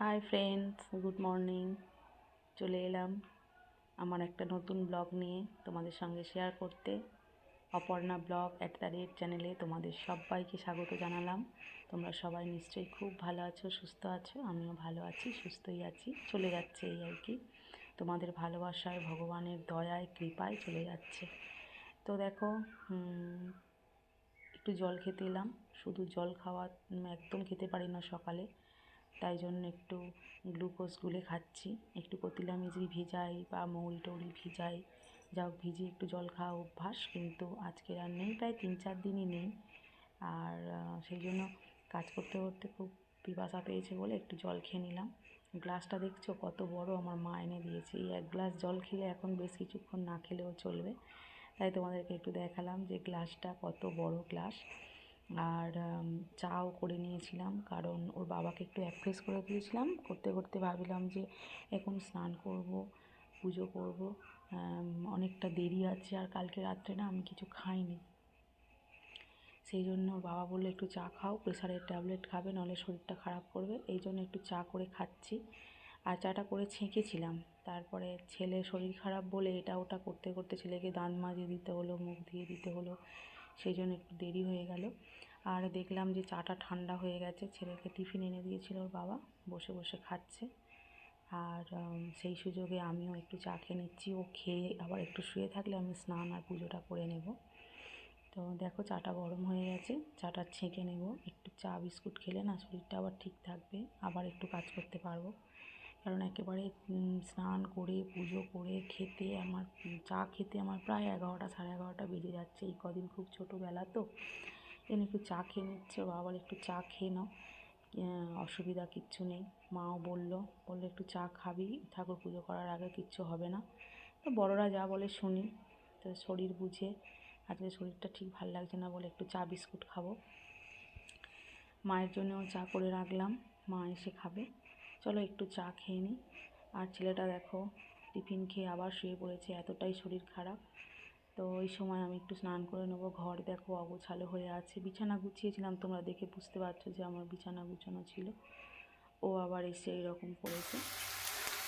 Hi friends, good morning. চলে এলাম আমার একটা নতুন ব্লগ নিয়ে তোমাদের সঙ্গে শেয়ার করতে। অপর্ণা ব্লগ @চ্যানেলে তোমাদের সবাইকে স্বাগত জানালাম। তোমরা সবাই নিশ্চয়ই খুব ভালো আছো, সুস্থ আছো। আমিও ভালো আছি, সুস্থই আছি। চলে যাচ্ছে এই আর কি, তোমাদের ভালোবাসায়, ভগবানের দয়ায়, কৃপায় চলে যাচ্ছে। তো দেখো, একটু জল খেতে এলাম। শুধু জল খাওয়া একদম খেতে পারি না সকালে, তাই জন্য একটু গ্লুকোজ গুলে খাচ্ছি। একটু কতিলা মিজরি ভিজাই বা মৌরি টৌরি ভিজাই, যাও ভিজিয়ে একটু জল খাওয়া অভ্যাস, কিন্তু আজকে আর নেই, প্রায় 3-4 দিনই নেই। আর সেই জন্য কাজ করতে করতে খুব পিপাসা পেয়েছে বলে একটু জল খেয়ে নিলাম। গ্লাসটা দেখছো কত বড়, আমার মা এনে দিয়েছে। এই এক গ্লাস জল খেলে এখন বেশ কিছুক্ষণ না খেলেও চলবে, তাই তোমাদেরকে একটু দেখালাম যে গ্লাসটা কত বড় গ্লাস। আর চাও করে নিয়েছিলাম, কারণ ওর বাবাকে একটু অ্যাপ্রেস করে দিয়েছিলাম। করতে করতে ভাবিলাম যে এখন স্নান করব, পুজো করব, অনেকটা দেরি আছে, আর কালকে রাত্রে না আমি কিছু খাইনি। সেই জন্য ওর বাবা বললো একটু চা খাও, প্রেশারের ট্যাবলেট খাবে, নাহলে শরীরটা খারাপ করবে। এই জন্য একটু চা করে খাচ্ছি। আর চাটা করে ছেঁকেছিলাম, তারপরে ছেলে শরীর খারাপ বলে এটা ওটা করতে করতে ছেলেকে দাঁত মাজিয়ে দিতে হলো, মুখ ধুয়ে দিতে হলো, সেই জন্য একটু দেরি হয়ে গেল। আর দেখলাম যে চাটা ঠান্ডা হয়ে গেছে, ছেলেকে টিফিন এনে দিয়েছিল ওর বাবা, বসে বসে খাচ্ছে। আর সেই সুযোগে আমিও একটু চা খেয়ে নিচ্ছি। ও খেয়ে আবার একটু শুয়ে থাকলে আমি স্নান আর পুজোটা করে নেব। তো দেখো চাটা গরম হয়ে গেছে, চাটা ছেঁকে নেব। একটু চা বিস্কুট খেলে না শরীরটা আবার ঠিক থাকবে, আবার একটু কাজ করতে পারবো। কারণ একেবারে স্নান করে পুজো করে খেতে আমার, চা খেতে আমার প্রায় 11টা 11:30 বেজে যাচ্ছে। এই কদিন খুব ছোটোবেলা তো, এনে একটু চা খেয়ে নিচ্ছে। ও আবার একটু চা খেয়ে নাও, অসুবিধা কিচ্ছু নেই। মাও বললো একটু চা খাবি, ঠাকুর পুজো করার আগে কিচ্ছু হবে না। তো বড়রা যা বলে শুনি, তো শরীর বুঝে আজকে শরীরটা ঠিক ভালো লাগছে না বলে একটু চা বিস্কুট খাবো। মায়ের জন্যও চা করে রাখলাম, মা এসে খাবে। চলো একটু চা খেয়ে নিই। আর ছেলেটা দেখো টিফিন খেয়ে আবার শুয়ে পড়েছে, এতটাই শরীর খারাপ। তো ওই সময় আমি একটু স্নান করে নেবো। ঘর দেখো অগোছালো হয়ে আছে, বিছানা গুছিয়েছিলাম, তোমরা দেখে বুঝতে পারছো যে আমার বিছানা গুছানো ছিল। ও আবার এসে এইরকম করেছে।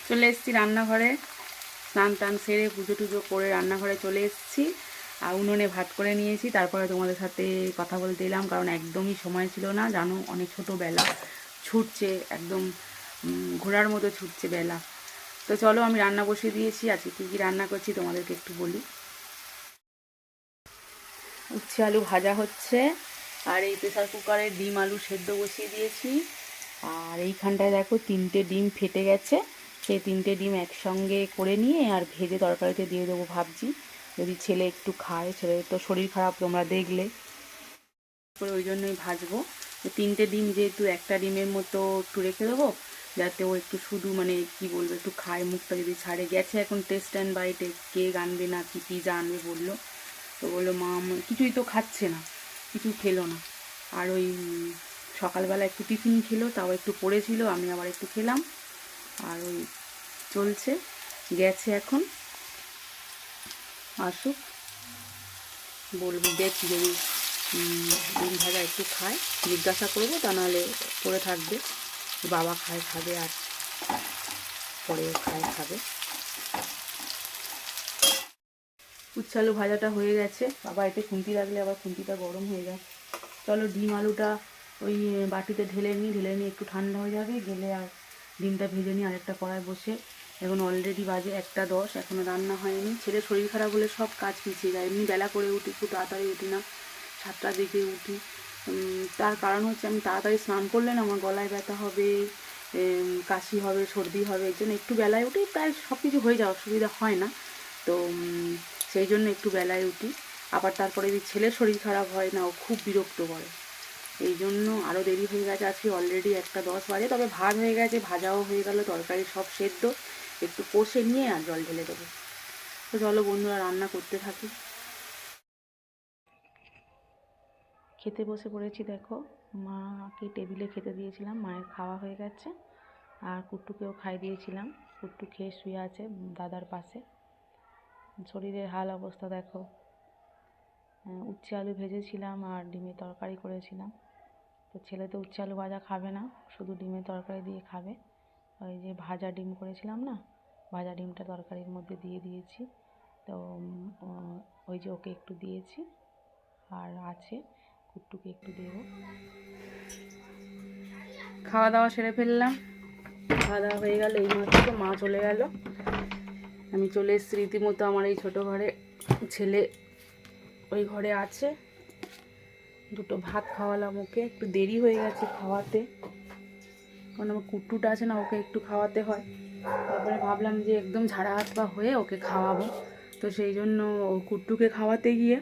চলে এসেছি রান্নাঘরে, স্নান টান সেরে পুজো টুজো করে রান্নাঘরে চলে এসেছি। আর উনুনে ভাত করে নিয়েছি, তারপরে তোমাদের সাথে কথা বলতে এলাম, কারণ একদমই সময় ছিল না, জানো অনেক ছোটোবেলা ছুটছে, একদম ঘোড়ার মতো ছুটছে বেলা। তো চলো আমি রান্না বসিয়ে দিয়েছি। আজকে কী কী রান্না করছি তোমাদেরকে একটু বলি। উচ্ছে আলু ভাজা হচ্ছে, আর এই প্রেসার কুকারে ডিম আলু সেদ্ধ বসিয়ে দিয়েছি। আর এইখানটায় দেখো 3টে ডিম ফেটে গেছে, সেই 3টে ডিম একসঙ্গে করে নিয়ে আর ভেজে তরকারিতে দিয়ে দেবো ভাবছি, যদি ছেলে একটু খায়। ছেলের তো শরীর খারাপ তোমরা দেখলে, করে ওই জন্যই ভাজবো। 3টে ডিম যেহেতু, একটা ডিমের মতো একটু রেখে দেবো, যাতে ও একটু শুধু মানে কি বলবো একটু খায়, মুখটা যদি ছাড়ে। গেছে এখন টেস্ট অ্যান্ড বাইটে, কেক আনবে না কি পিজা আনবে বললো। তো বললো মা কিছুই তো খাচ্ছে না, কিছু খেলো না। আর ওই সকালবেলা একটু টিফিন খেলো, তাও একটু পড়েছিল, আমি আবার একটু খেলাম। আর ওই চলছে, গেছে এখন, আসুক বলবো, দেখি যদি ডিম ভাজা একটু খায় জিজ্ঞাসা করবো, তা নাহলে পড়ে থাকবে। বাবা খায় খাবে, আর পরেও খাবে। উচ্ছে আলু ভাজাটা হয়ে গেছে। বাবা এতে খুন্তি রাখলে আবার খুন্তিটা গরম হয়ে যায়। চলো ডিম আলুটা ওই বাটিতে ঢেলে নিই, একটু ঠান্ডা হয়ে যাবে, গেলে আর ডিমটা ভেজে নিই আরেকটা কড়াই বসে। এখন অলরেডি বাজে 1টা 10, এখনও রান্না হয়নি। ছেলে শরীর খারাপ হলে সব কাজ পিছিয়ে যায়। এমনি বেলা করে উঠি, খুব তাড়াতাড়ি উঠি না, 7টার দিকে উঠি। তার কারণ হচ্ছে আমি তাড়াতাড়ি স্নান করলে না আমার গলায় ব্যথা হবে, কাশি হবে, সর্দি হবে। এর জন্য একটু বেলায় উঠি, প্রায় সব কিছু হয়ে যায়, অসুবিধা হয় না। তো সেই জন্য একটু বেলায় উঠি। আবার তারপরে যদি ছেলের শরীর খারাপ হয় না, ও খুব বিরক্ত করে, এই জন্য আরও দেরি হয়ে গেছে। আজকে অলরেডি 1টা 10 বাজে। তবে ভাত হয়ে গেছে, ভাজাও হয়ে গেল, তরকারি সব সেদ্ধ, একটু কষে নিয়ে আর জল ঢেলে দেবো। তো চলো বন্ধুরা রান্না করতে থাকি। খেতে বসে পড়েছি দেখো, মাকে টেবিলে খেতে দিয়েছিলাম, মায়ের খাওয়া হয়ে গেছে। আর কুট্টুকেও খাই দিয়েছিলাম, কুট্টু খেয়ে শুয়ে আছে দাদার পাশে। শরীরের হাল অবস্থা দেখো। উচ্ছে আলু ভেজেছিলাম আর ডিমের তরকারি করেছিলাম। তো ছেলে তো উচ্ছে আলু ভাজা খাবে না, শুধু ডিমের তরকারি দিয়ে খাবে। ওই যে ভাজা ডিম করেছিলাম না, ভাজা ডিমটা তরকারির মধ্যে দিয়ে দিয়েছি। তো ওই যে ওকে একটু দিয়েছি, আর আছে কুট্টুকে একটু দেবো। খাওয়া দাওয়া সেরে ফেললাম, খাওয়া দাওয়া হয়ে গেল, এই মাত্র মা চলে গেল, আমি চলে এসেছি রীতিমতো আমার এই ছোটো ঘরে। ছেলে ওই ঘরে আছে, দুটো ভাত খাওয়ালাম ওকে, একটু দেরি হয়ে গেছে খাওয়াতে, কারণ আমার কুট্টুটা আছে না, ওকে একটু খাওয়াতে হয়। তারপরে ভাবলাম যে একদম ঝাড়া হাত পা হয়ে ওকে খাওয়াবো, তো সেই জন্য ও কুট্টুকে খাওয়াতে গিয়ে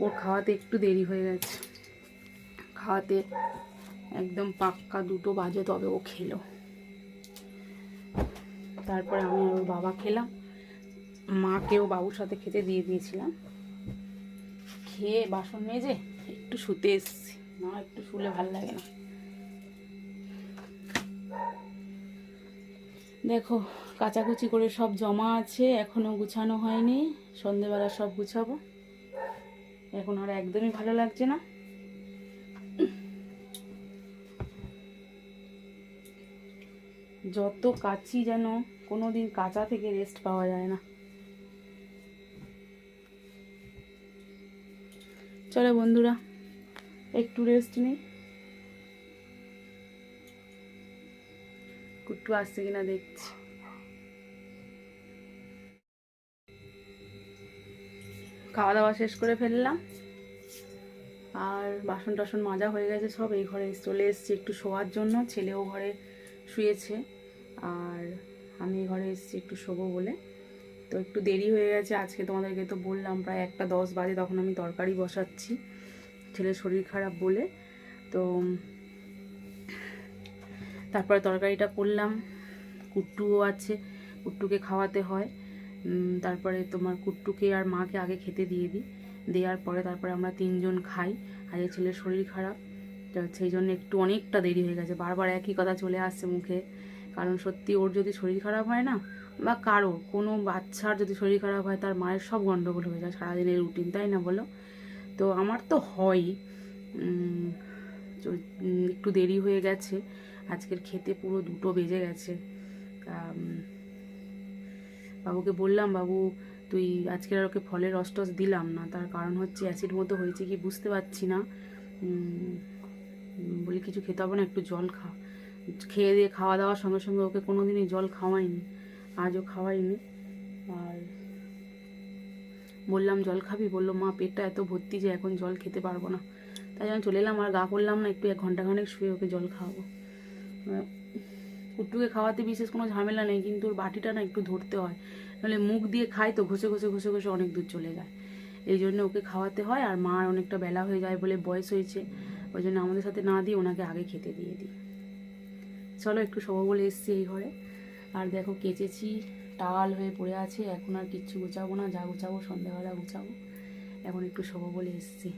ওর খাওয়াতে একটু দেরি হয়ে গেছে। খাওয়াতে একদম পাক্কা 2টো বাজে তবে ও খেলো। তারপরে আমি আর ওর বাবা খেলাম, মাকেও বাবুর সাথে খেতে দিয়ে দিয়েছিলাম। খেয়ে বাসন মেজে একটু শুতে এসেছি, না একটু শুলে ভাল লাগে না। দেখো কাচাকুচি করে সব জমা আছে, এখনো গুছানো হয়নি, সন্ধেবেলা সব গুছাবো। এখন আর একদমই ভালো লাগছে না। যত কাচি যেন কোনোদিন কাচা থেকে রেস্ট পাওয়া যায় না। চলো বন্ধুরা একটু রেস্ট নিই, কুট্টু আসছে কিনা দেখছি। খাওয়া দাওয়া শেষ করে ফেললাম, আর বাসন টাসন মাজা হয়ে গেছে সব। এই ঘরে চলে এসেছি একটু শোয়ার জন্য, ছেলেও ঘরে শুয়েছে, আর আমি ঘরে এসেছি একটু শোবো বলে। তো একটু দেরি হয়ে গেছে আজকে, তোমাদেরকে তো বললাম প্রায় 1টা 10 বাজে, তখন আমি তরকারি বসাচ্ছি ছেলের শরীর খারাপ বলে। তো তারপরে তরকারিটা করলাম, কুট্টুও আছে, কুট্টুকে খাওয়াতে হয়। তারপরে তোমার কুট্টুকে আর মাকে আগে খেতে দিয়ে দিই, দেওয়ার পরে তারপরে আমরা 3জন খাই। আর এই ছেলের শরীর খারাপ, তো সেই জন্য একটু অনেকটা দেরি হয়ে গেছে, বারবার একই কথা চলে আসছে মুখে। কারণ সত্যি ওর যদি শরীর খারাপ হয় না, বা কারো কোনো বাচ্চার যদি শরীর খারাপ হয়, তার মায়ের সব গণ্ডগোল হয়ে যায় সারাদিনের রুটিন, তাই না বলো? তো আমার তো হয়ই। একটু দেরি হয়ে গেছে আজকের খেতে, পুরো 2টো বেজে গেছে। বাবুকে বললাম, বাবু তুই আজকের আর ওকে ফলের রস টস দিলাম না, তার কারণ হচ্ছে অ্যাসিড মতো হয়েছে কি বুঝতে পারছি না। বলি কিছু খেতে হবে না, একটু জল খা। খেয়ে দিয়ে খাওয়া দাওয়ার সঙ্গে সঙ্গে ওকে কোনো দিনই জল খাওয়াইনি, আজও খাওয়াইনি। আর বললাম জল খাবি, বললো মা পেটটা এত ভর্তি যে এখন জল খেতে পারবো না। তাই জন্য চলে এলাম, আর গা করলাম না, একটু 1 ঘন্টা শুয়ে ওকে জল খাওয়াবো। কুট্টুকে খাওয়াতে বিশেষ কোনো ঝামেলা নেই, কিন্তু ওর বাটিটা না একটু ধরতে হয়, নাহলে মুখ দিয়ে খায় তো ঘষে ঘষে ঘষে ঘষে অনেক দূর চলে যায়। এই জন্য ওকে খাওয়াতে হয়, আর মার অনেকটা বেলা হয়ে যায় বলে, বয়স হয়েছে, ওই জন্য আমাদের সাথে না দিয়ে ওনাকে আগে খেতে দিয়ে দিই। চলো একটু শোবো বলে এসছি এই ঘরে। আর দেখো কেচেছি, টাল হয়ে পড়ে আছে, এখন আর কিচ্ছু গুছাবো না, যা গুছাবো সন্ধ্যাবেলা গুছাবো। এখন একটু শোবো বলে এসছি।